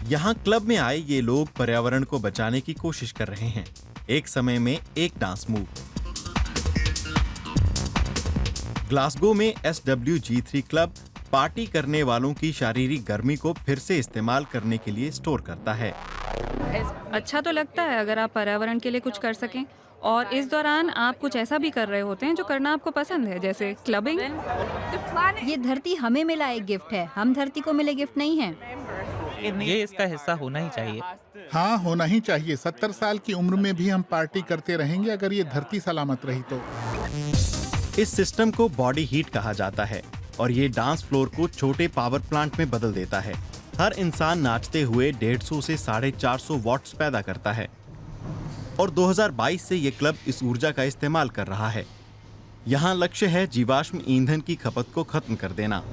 यहाँ क्लब में आए ये लोग पर्यावरण को बचाने की कोशिश कर रहे हैं। एक समय में एक डांस मूव। ग्लासगो में SWG3 क्लब पार्टी करने वालों की शारीरिक गर्मी को फिर से इस्तेमाल करने के लिए स्टोर करता है। अच्छा तो लगता है अगर आप पर्यावरण के लिए कुछ कर सकें, और इस दौरान आप कुछ ऐसा भी कर रहे होते हैं जो करना आपको पसंद है, जैसे क्लबिंग। ये धरती हमें मिला एक गिफ्ट है, हम धरती को मिले गिफ्ट नहीं हैं। ये इसका हिस्सा होना ही चाहिए। हाँ, होना ही चाहिए। 70 साल की उम्र में भी हम पार्टी करते रहेंगे अगर ये धरती सलामत रही तो। इस सिस्टम को बॉडी हीट कहा जाता है और ये डांस फ्लोर को छोटे पावर प्लांट में बदल देता है। हर इंसान नाचते हुए 150 से 450 वॉट्स पैदा करता है और 2022 से ये क्लब इस ऊर्जा का इस्तेमाल कर रहा है। यहाँ लक्ष्य है जीवाश्म ईंधन की खपत को खत्म कर देना।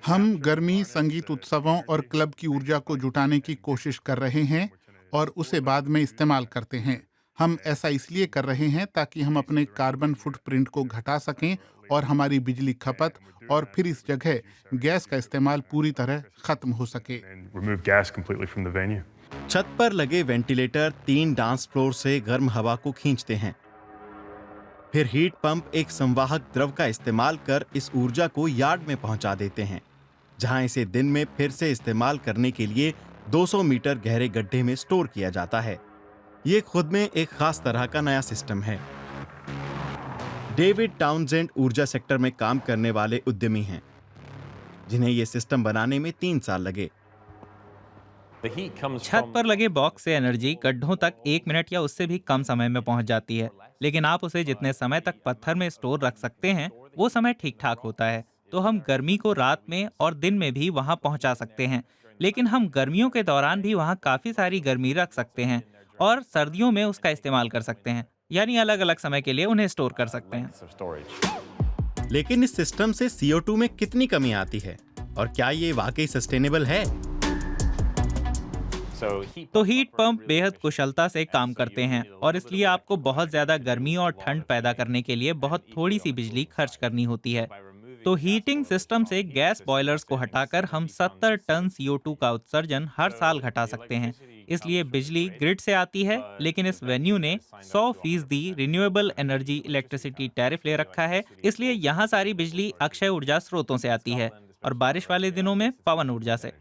हम गर्मी, संगीत उत्सवों और क्लब की ऊर्जा को जुटाने की कोशिश कर रहे हैं और उसे बाद में इस्तेमाल करते हैं। हम ऐसा इसलिए कर रहे हैं ताकि हम अपने कार्बन फुटप्रिंट को घटा सकें और हमारी बिजली खपत और फिर इस जगह गैस का इस्तेमाल पूरी तरह खत्म हो सके। छत पर लगे वेंटिलेटर 3 डांस फ्लोर से गर्म हवा को खींचते हैं। फिर हीट पंप एक संवाहक द्रव का इस्तेमाल कर इस ऊर्जा को यार्ड में पहुंचा देते हैं, जहां इसे दिन में फिर से इस्तेमाल करने के लिए 200 मीटर गहरे गड्ढे में स्टोर किया जाता है। ये खुद में एक खास तरह का नया सिस्टम है। डेविड टाउनजेंड ऊर्जा सेक्टर में काम करने वाले उद्यमी हैं, जिन्हें ये सिस्टम बनाने में 3 साल लगे। छत पर लगे बॉक्स से एनर्जी गड्ढों तक 1 मिनट या उससे भी कम समय में पहुंच जाती है, लेकिन आप उसे जितने समय तक पत्थर में स्टोर रख सकते हैं वो समय ठीक ठाक होता है। तो हम गर्मी को रात में और दिन में भी वहां पहुंचा सकते हैं, लेकिन हम गर्मियों के दौरान भी वहां काफी सारी गर्मी रख सकते हैं और सर्दियों में उसका इस्तेमाल कर सकते हैं, यानी अलग अलग समय के लिए उन्हें स्टोर कर सकते हैं। लेकिन इस सिस्टम से CO2 में कितनी कमी आती है और क्या ये वाकई सस्टेनेबल है? तो हीट पंप बेहद कुशलता से काम करते हैं और इसलिए आपको बहुत ज्यादा गर्मी और ठंड पैदा करने के लिए बहुत थोड़ी सी बिजली खर्च करनी होती है। तो हीटिंग सिस्टम से गैस बॉयलर्स को हटाकर हम 70 टन CO2 का उत्सर्जन हर साल घटा सकते हैं। इसलिए बिजली ग्रिड से आती है, लेकिन इस वेन्यू ने 100% रिन्यूएबल एनर्जी इलेक्ट्रिसिटी टैरिफ ले रखा है। इसलिए यहाँ सारी बिजली अक्षय ऊर्जा स्रोतों से आती है और बारिश वाले दिनों में पवन ऊर्जा से।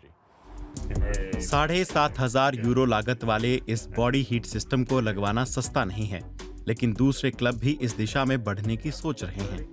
7,500 यूरो लागत वाले इस बॉडी हीट सिस्टम को लगवाना सस्ता नहीं है, लेकिन दूसरे क्लब भी इस दिशा में बढ़ने की सोच रहे हैं।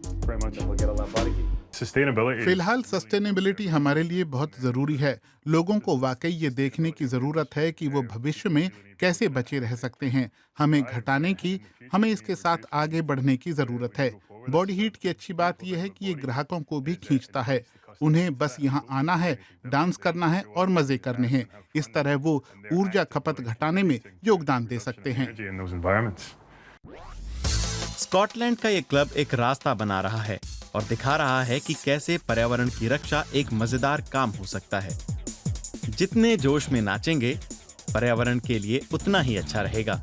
फिलहाल सस्टेनेबिलिटी हमारे लिए बहुत जरूरी है। लोगों को वाकई ये देखने की जरूरत है कि वो भविष्य में कैसे बचे रह सकते हैं। हमें घटाने की, हमें इसके साथ आगे बढ़ने की जरूरत है। बॉडी हीट की अच्छी बात यह है कि ये ग्राहकों को भी खींचता है। उन्हें बस यहाँ आना है, डांस करना है और मजे करने हैं। इस तरह वो ऊर्जा खपत घटाने में योगदान दे सकते हैं। स्कॉटलैंड का ये क्लब एक रास्ता बना रहा है और दिखा रहा है कि कैसे पर्यावरण की रक्षा एक मजेदार काम हो सकता है। जितने जोश में नाचेंगे, पर्यावरण के लिए उतना ही अच्छा रहेगा।